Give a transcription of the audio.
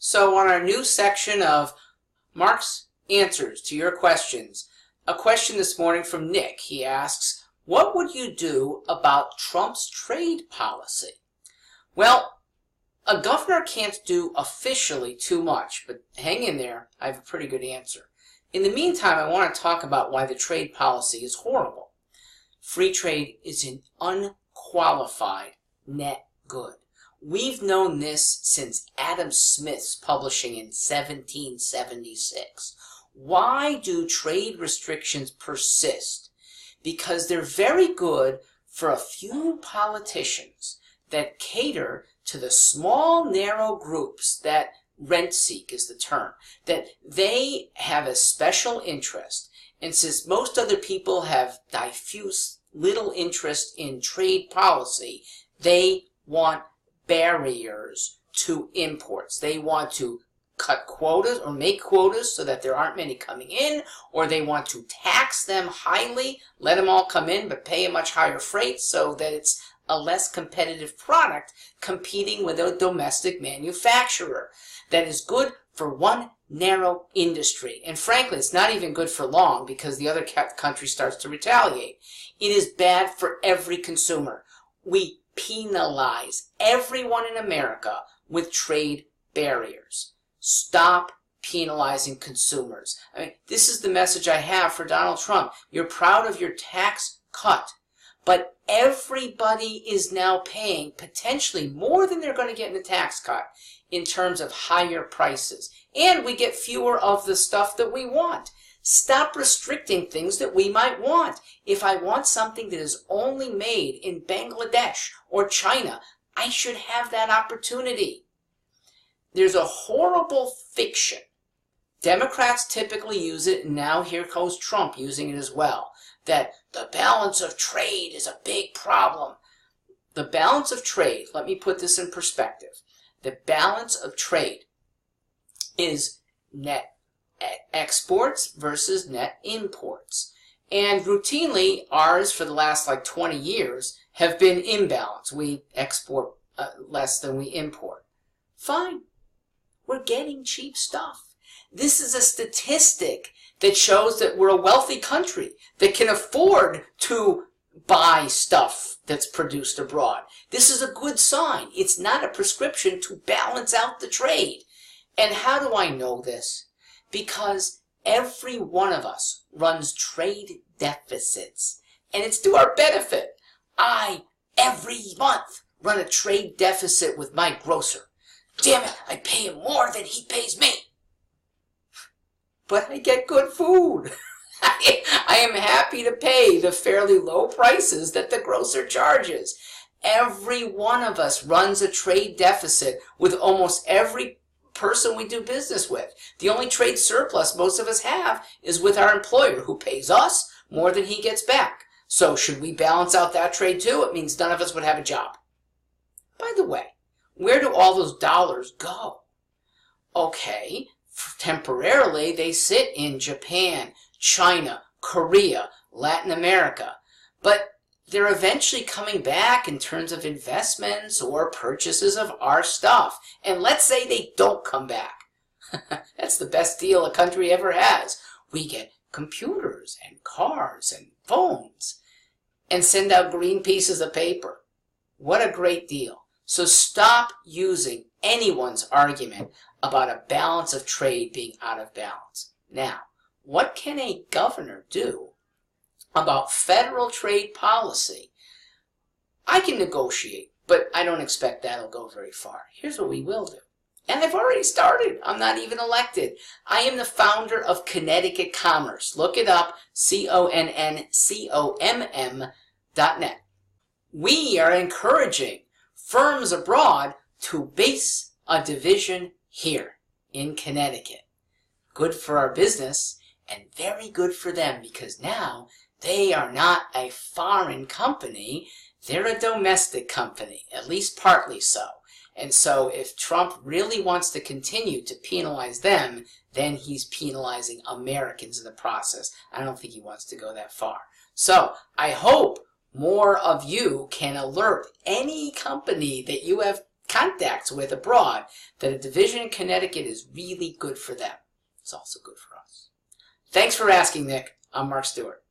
So on our new section of Mark's answers to your questions, a question this morning from Nick. He asks, what would you do about Trump's trade policy? Well, a governor can't do officially too much, but hang in there, I have a pretty good answer. In the meantime, I want to talk about why the trade policy is horrible. Free trade is an unqualified net good. We've known this since Adam Smith's publishing in 1776. Why do trade restrictions persist? Because they're very good for a few politicians that cater to the small, narrow groups that rent-seek is the term, that they have a special interest. And since most other people have diffuse little interest in trade policy, they want barriers to imports. They want to cut quotas or make quotas so that there aren't many coming in, or they want to tax them highly, let them all come in but pay a much higher freight so that it's a less competitive product competing with a domestic manufacturer. That is good for one narrow industry. And frankly, it's not even good for long because the other country starts to retaliate. It is bad for every consumer. We penalize everyone in America with trade barriers. Stop penalizing consumers. I mean, this is the message I have for Donald Trump. You're proud of your tax cut, but everybody is now paying potentially more than they're going to get in a tax cut in terms of higher prices. And we get fewer of the stuff that we want. Stop restricting things that we might want. If I want something that is only made in Bangladesh or China, I should have that opportunity. There's a horrible fiction. Democrats typically use it, and now here goes Trump using it as well, that the balance of trade is a big problem. The balance of trade, let me put this in perspective. The balance of trade is net exports versus net imports. And routinely, ours for the last 20 years have been imbalanced. We export less than we import. Fine. We're getting cheap stuff. This is a statistic that shows that we're a wealthy country that can afford to buy stuff that's produced abroad. This is a good sign. It's not a prescription to balance out the trade. And how do I know this? Because every one of us runs trade deficits, and it's to our benefit. I, every month, run a trade deficit with my grocer. Damn it, I pay him more than he pays me. But I get good food. I am happy to pay the fairly low prices that the grocer charges. Every one of us runs a trade deficit with almost every person we do business with. The only trade surplus most of us have is with our employer, who pays us more than he gets back. So should we balance out that trade too? It means none of us would have a job. By the way, where do all those dollars go? Okay, temporarily they sit in Japan, China, Korea, Latin America, but they're eventually coming back in terms of investments or purchases of our stuff. And let's say they don't come back. That's the best deal a country ever has. We get computers and cars and phones and send out green pieces of paper. What a great deal. So stop using anyone's argument about a balance of trade being out of balance. Now, what can a governor do about federal trade policy? I can negotiate, but I don't expect that'll go very far. Here's what we will do. And I've already started. I'm not even elected. I am the founder of Connecticut Commerce. Look it up, CONNCOMM.net. We are encouraging firms abroad to base a division here in Connecticut. Good for our business and very good for them, because now they are not a foreign company, they're a domestic company, at least partly so. And so if Trump really wants to continue to penalize them, then he's penalizing Americans in the process. I don't think he wants to go that far. So I hope more of you can alert any company that you have contacts with abroad, that a division in Connecticut is really good for them. It's also good for us. Thanks for asking, Nick. I'm Mark Stewart.